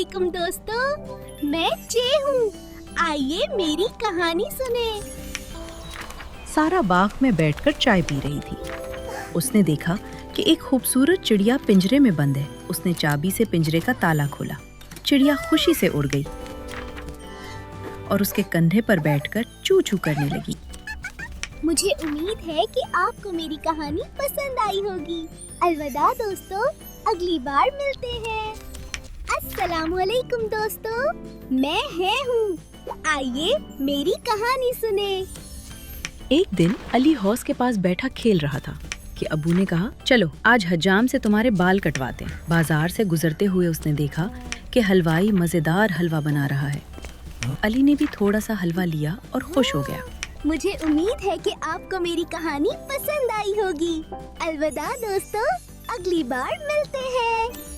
अस्सलामुअलैकुम दोस्तों, मैं चे हूँ। आइए मेरी कहानी सुने। सारा बाग में बैठकर चाय पी रही थी। उसने देखा कि एक खूबसूरत चिड़िया पिंजरे में बंद है। उसने चाबी से पिंजरे का ताला खोला। चिड़िया खुशी से उड़ गई और उसके कंधे पर बैठकर चू चू करने लगी। मुझे उम्मीद है कि आपको मेरी कहानी पसंद आई होगी। अलविदा दोस्तों, अगली बार मिलते हैं। अस्सलामुअलैकुम दोस्तों, मैं हूँ। आइए मेरी कहानी सुने। एक दिन अली हौस के पास बैठा खेल रहा था कि अब्बू ने कहा, चलो आज हजाम से तुम्हारे बाल कटवाते हैं। बाजार से गुजरते हुए उसने देखा कि हलवाई मजेदार हलवा बना रहा है। अली ने भी थोड़ा सा हलवा लिया और खुश हो गया। मुझे उम्मीद है कि आपको मेरी कहानी पसंद आई होगी। अलविदा दोस्तों, अगली बार मिलते हैं।